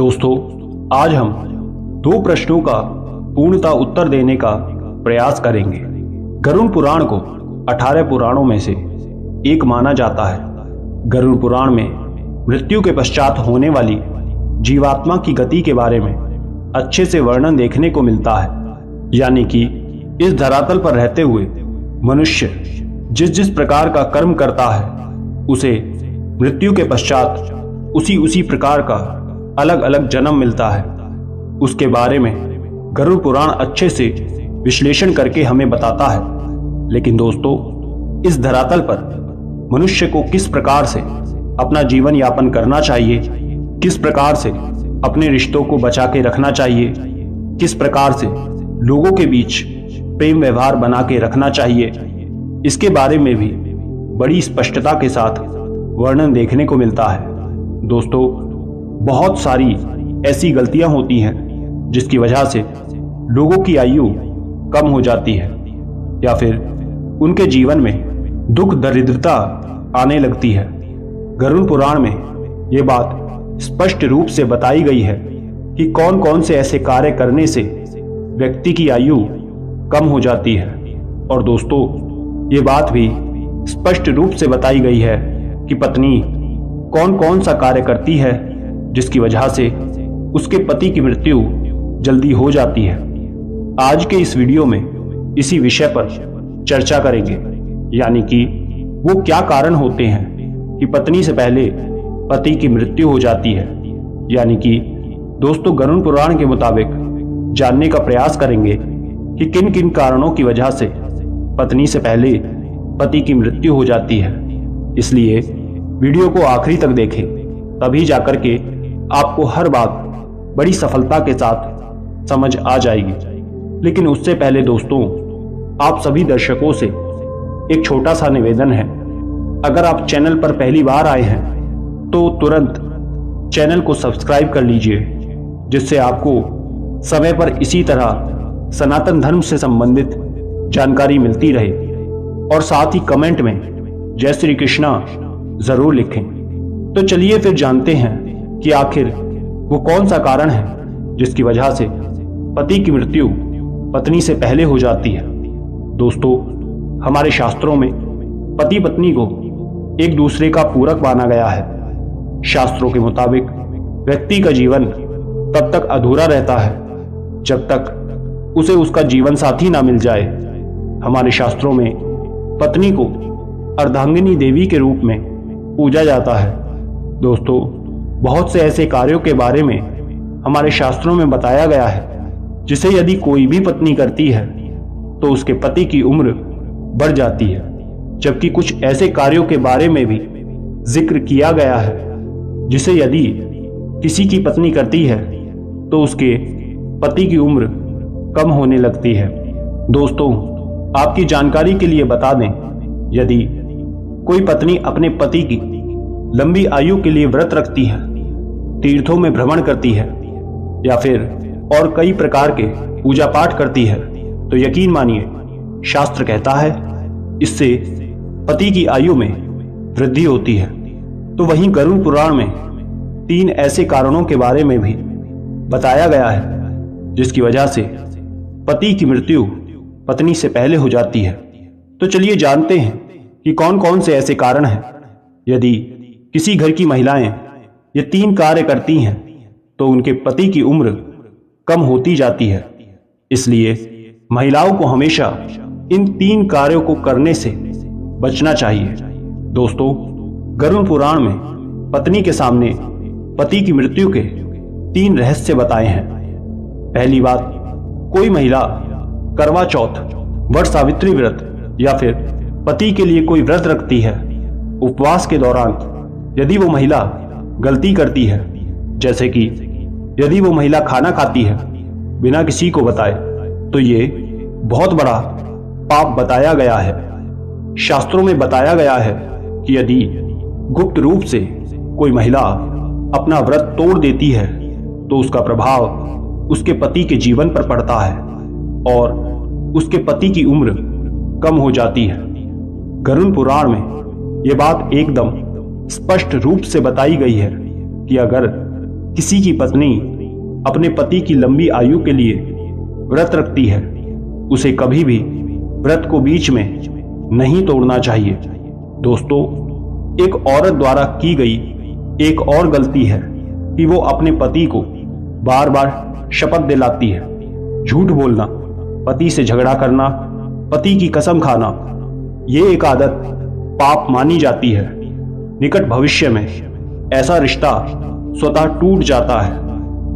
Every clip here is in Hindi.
दोस्तों, आज हम दो प्रश्नों का पूर्णतः उत्तर देने का प्रयास करेंगे। गरुड़ पुराण को 18 पुराणों में से एक माना जाता है। गरुड़ पुराण में मृत्यु के पश्चात होने वाली जीवात्मा की गति के बारे में अच्छे से वर्णन देखने को मिलता है। यानी कि इस धरातल पर रहते हुए मनुष्य जिस जिस प्रकार का कर्म करता है, उसे मृत्यु के पश्चात उसी प्रकार का अलग अलग जन्म मिलता है। उसके बारे में गरुड़ पुराण अच्छे से विश्लेषण करके हमें बताता है। लेकिन दोस्तों, इस धरातल पर मनुष्य को किस प्रकार से अपना जीवन यापन करना चाहिए, किस प्रकार से अपने रिश्तों को बचा के रखना चाहिए, किस प्रकार से लोगों के बीच प्रेम व्यवहार बना के रखना चाहिए, इसके बारे में भी बड़ी स्पष्टता के साथ वर्णन देखने को मिलता है। दोस्तों, बहुत सारी ऐसी गलतियां होती हैं जिसकी वजह से लोगों की आयु कम हो जाती है या फिर उनके जीवन में दुख दरिद्रता आने लगती है। गरुड़ पुराण में ये बात स्पष्ट रूप से बताई गई है कि कौन कौन से ऐसे कार्य करने से व्यक्ति की आयु कम हो जाती है। और दोस्तों, ये बात भी स्पष्ट रूप से बताई गई है कि पत्नी कौन कौन सा कार्य करती है जिसकी वजह से उसके पति की मृत्यु जल्दी हो जाती है। आज के इस वीडियो में इसी विषय पर चर्चा करेंगे, यानी कि वो क्या कारण होते हैं कि पत्नी से पहले पति की मृत्यु हो जाती है। यानी कि दोस्तों, गरुड़ पुराण के मुताबिक जानने का प्रयास करेंगे कि किन किन कारणों की वजह से पत्नी से पहले पति की मृत्यु हो जाती है। इसलिए वीडियो को आखिरी तक देखें, तभी जाकर के आपको हर बात बड़ी सफलता के साथ समझ आ जाएगी। लेकिन उससे पहले दोस्तों, आप सभी दर्शकों से एक छोटा सा निवेदन है। अगर आप चैनल पर पहली बार आए हैं तो तुरंत चैनल को सब्सक्राइब कर लीजिए, जिससे आपको समय पर इसी तरह सनातन धर्म से संबंधित जानकारी मिलती रहे। और साथ ही कमेंट में जय श्री कृष्णा जरूर लिखें। तो चलिए फिर जानते हैं कि आखिर वो कौन सा कारण है जिसकी वजह से पति की मृत्यु पत्नी से पहले हो जाती है। दोस्तों, हमारे शास्त्रों में पति पत्नी को एक दूसरे का पूरक माना गया है। शास्त्रों के मुताबिक व्यक्ति का जीवन तब तक अधूरा रहता है जब तक उसे उसका जीवन साथी ना मिल जाए। हमारे शास्त्रों में पत्नी को अर्धांगिनी देवी के रूप में पूजा जाता है। दोस्तों, बहुत से ऐसे कार्यों के बारे में हमारे शास्त्रों में बताया गया है जिसे यदि कोई भी पत्नी करती है तो उसके पति की उम्र बढ़ जाती है। जबकि कुछ ऐसे कार्यों के बारे में भी जिक्र किया गया है जिसे यदि किसी की पत्नी करती है तो उसके पति की उम्र कम होने लगती है। दोस्तों, आपकी जानकारी के लिए बता दें, यदि कोई पत्नी अपने पति की लंबी आयु के लिए व्रत रखती है, तीर्थों में भ्रमण करती है या फिर और कई प्रकार के पूजा पाठ करती है, तो यकीन मानिए, शास्त्र कहता है इससे पति की आयु में वृद्धि होती है। तो वहीं गरुड़ पुराण में 3 ऐसे कारणों के बारे में भी बताया गया है जिसकी वजह से पति की मृत्यु पत्नी से पहले हो जाती है। तो चलिए जानते हैं कि कौन कौन से ऐसे कारण हैं। यदि किसी घर की महिलाएं ये 3 कार्य करती हैं तो उनके पति की उम्र कम होती जाती है। इसलिए महिलाओं को हमेशा इन 3 कार्यों को करने से बचना चाहिए। दोस्तों, गरुड़ पुराण में पत्नी के सामने पति की मृत्यु के 3 रहस्य बताए हैं। पहली बात, कोई महिला करवा चौथ, वट सावित्री व्रत या फिर पति के लिए कोई व्रत रखती है। उपवास के दौरान यदि वो महिला गलती करती है, जैसे कि यदि वो महिला खाना खाती है बिना किसी को बताए, तो ये बहुत बड़ा पाप बताया गया है। शास्त्रों में बताया गया है कि यदि गुप्त रूप से कोई महिला अपना व्रत तोड़ देती है तो उसका प्रभाव उसके पति के जीवन पर पड़ता है और उसके पति की उम्र कम हो जाती है। गरुड़ पुराण में यह बात एकदम स्पष्ट रूप से बताई गई है कि अगर किसी की पत्नी अपने पति की लंबी आयु के लिए व्रत रखती है, उसे कभी भी व्रत को बीच में नहीं तोड़ना चाहिए। दोस्तों, एक औरत द्वारा की गई एक और गलती है कि वो अपने पति को बार बार शपथ दिलाती है। झूठ बोलना, पति से झगड़ा करना, पति की कसम खाना, ये एक आदत पाप मानी जाती है। निकट भविष्य में ऐसा रिश्ता स्वतः टूट जाता है।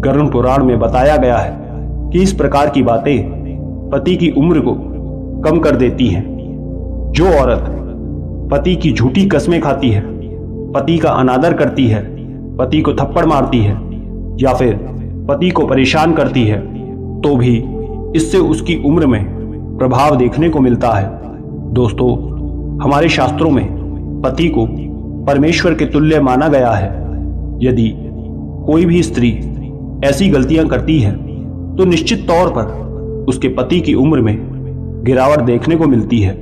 गरुड़ पुराण में बताया गया है कि इस प्रकार की बातें पति की उम्र को कम कर देती हैं। जो औरत पति की झूठी कस्में खाती है, पति का अनादर करती है, पति को थप्पड़ मारती है या फिर पति को परेशान करती है, तो भी इससे उसकी उम्र में प्रभाव देखने को मिलता है। दोस्तों, हमारे शास्त्रों में पति को परमेश्वर के तुल्य माना गया है। यदि कोई भी स्त्री ऐसी गलतियां करती है तो निश्चित तौर पर उसके पति की उम्र में गिरावट देखने को मिलती है।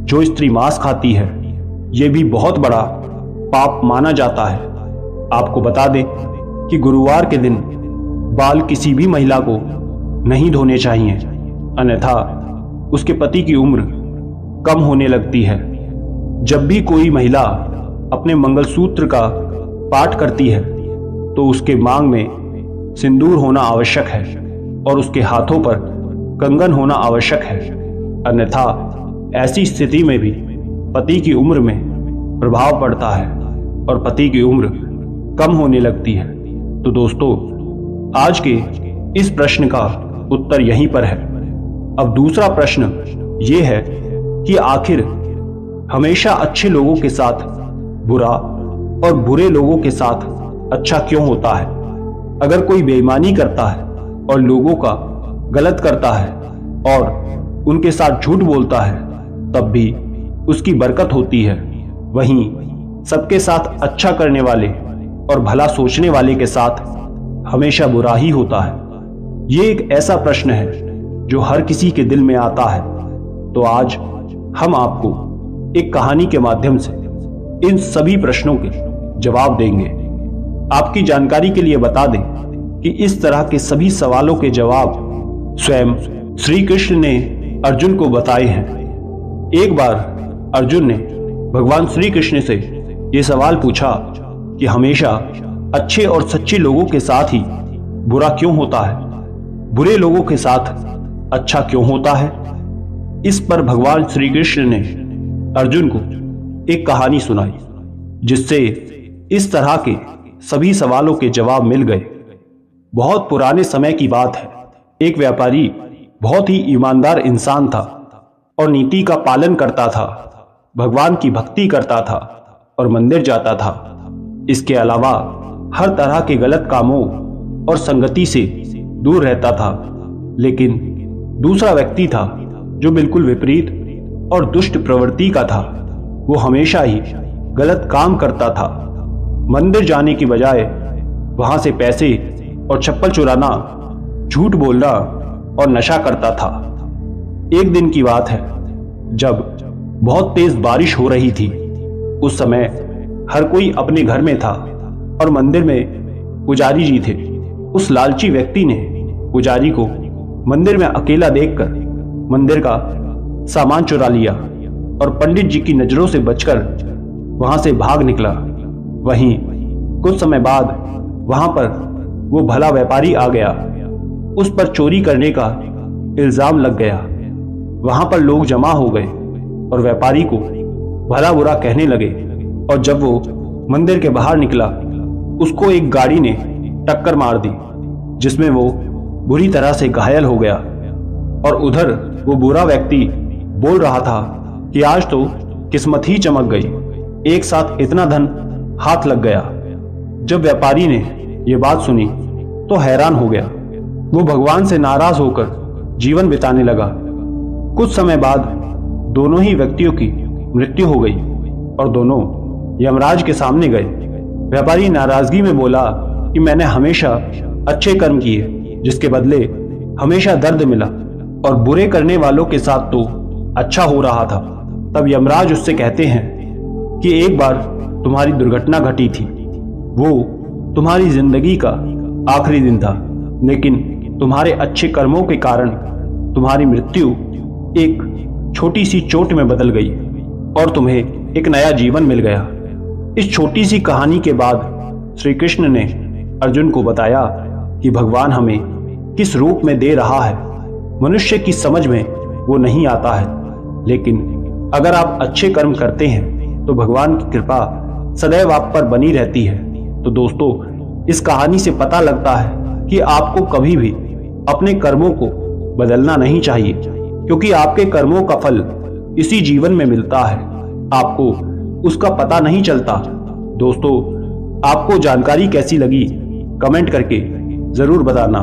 जो स्त्री मांस खाती है, यह भी बहुत बड़ा पाप माना जाता है। आपको बता दें कि गुरुवार के दिन बाल किसी भी महिला को नहीं धोने चाहिए, अन्यथा उसके पति की उम्र कम होने लगती है। जब भी कोई महिला अपने मंगलसूत्र का पाठ करती है तो उसके मांग में सिंदूर होना आवश्यक है और उसके हाथों पर कंगन होना आवश्यक है, अन्यथा ऐसी स्थिति में भी पति की उम्र में प्रभाव पड़ता है और पति की उम्र कम होने लगती है। तो दोस्तों, आज के इस प्रश्न का उत्तर यहीं पर है। अब दूसरा प्रश्न ये है कि आखिर हमेशा अच्छे लोगों के साथ बुरा और बुरे लोगों के साथ अच्छा क्यों होता है? अगर कोई बेईमानी करता है और लोगों का गलत करता है और उनके साथ झूठ बोलता है, तब भी उसकी बरकत होती है। वहीं सबके साथ अच्छा करने वाले और भला सोचने वाले के साथ हमेशा बुरा ही होता है। ये एक ऐसा प्रश्न है जो हर किसी के दिल में आता है। तो आज हम आपको एक कहानी के माध्यम से इन सभी प्रश्नों के जवाब देंगे। आपकी जानकारी के लिए बता दें कि इस तरह के सभी सवालों के जवाब स्वयं श्री कृष्ण ने अर्जुन को बताए हैं। एक बार अर्जुन ने भगवान श्री कृष्ण से यह सवाल पूछा कि हमेशा अच्छे और सच्चे लोगों के साथ ही बुरा क्यों होता है, बुरे लोगों के साथ अच्छा क्यों होता है। इस पर भगवान श्री कृष्ण ने अर्जुन को एक कहानी सुनाई, जिससे इस तरह के सभी सवालों के जवाब मिल गए। बहुत पुराने समय की बात है। एक व्यापारी बहुत ही ईमानदार इंसान था और नीति का पालन करता था, भगवान की भक्ति करता था और मंदिर जाता था। इसके अलावा हर तरह के गलत कामों और संगति से दूर रहता था। लेकिन दूसरा व्यक्ति था जो बिल्कुल विपरीत और दुष्ट प्रवृत्ति का था। वो हमेशा ही गलत काम करता था। मंदिर जाने की बजाय वहां से पैसे और चप्पल चुराना, झूठ बोलना और नशा करता था। एक दिन की बात है जब बहुत तेज बारिश हो रही थी। उस समय हर कोई अपने घर में था और मंदिर में पुजारी जी थे। उस लालची व्यक्ति ने पुजारी को मंदिर में अकेला देखकर मंदिर का सामान चुरा लिया और पंडित जी की नजरों से बचकर वहां से भाग निकला। वहीं कुछ समय बाद वहां पर वो भला व्यापारी आ गया। उस पर चोरी करने का इल्जाम लग गया। वहां पर लोग जमा हो गए और व्यापारी को भला बुरा कहने लगे। और जब वो मंदिर के बाहर निकला, उसको एक गाड़ी ने टक्कर मार दी, जिसमें वो बुरी तरह से घायल हो गया। और उधर वो बुरा व्यक्ति बोल रहा था कि आज तो किस्मत ही चमक गई, एक साथ इतना धन हाथ लग गया। जब व्यापारी ने ये बात सुनी तो हैरान हो गया। वो भगवान से नाराज होकर जीवन बिताने लगा। कुछ समय बाद दोनों ही व्यक्तियों की मृत्यु हो गई और दोनों यमराज के सामने गए। व्यापारी नाराजगी में बोला कि मैंने हमेशा अच्छे कर्म किए, जिसके बदले हमेशा दर्द मिला, और बुरे करने वालों के साथ तो अच्छा हो रहा था। तब यमराज उससे कहते हैं कि एक बार तुम्हारी दुर्घटना घटी थी। वो तुम्हारी जिंदगी का आखिरी दिन था, लेकिन तुम्हारे अच्छे कर्मों के कारण तुम्हारी मृत्यु एक छोटी सी चोट में बदल गई और तुम्हें एक नया जीवन मिल गया। इस छोटी सी कहानी के बाद श्री कृष्ण ने अर्जुन को बताया कि भगवान हमें किस रूप में दे रहा है। मनुष्य की समझ में वो नहीं आता है, लेकिन अगर आप अच्छे कर्म करते हैं तो भगवान की कृपा सदैव आप पर बनी रहती है। तो दोस्तों, इस कहानी से पता लगता है कि आपको कभी भी अपने कर्मों को बदलना नहीं चाहिए, क्योंकि आपके कर्मों का फल इसी जीवन में मिलता है, आपको उसका पता नहीं चलता। दोस्तों, आपको जानकारी कैसी लगी कमेंट करके जरूर बताना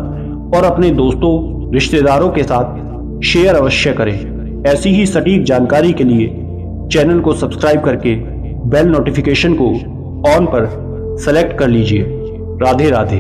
और अपने दोस्तों रिश्तेदारों के साथ शेयर अवश्य करें। ऐसी ही सटीक जानकारी के लिए चैनल को सब्सक्राइब करके बेल नोटिफिकेशन को ऑन पर सेलेक्ट कर लीजिए। राधे राधे।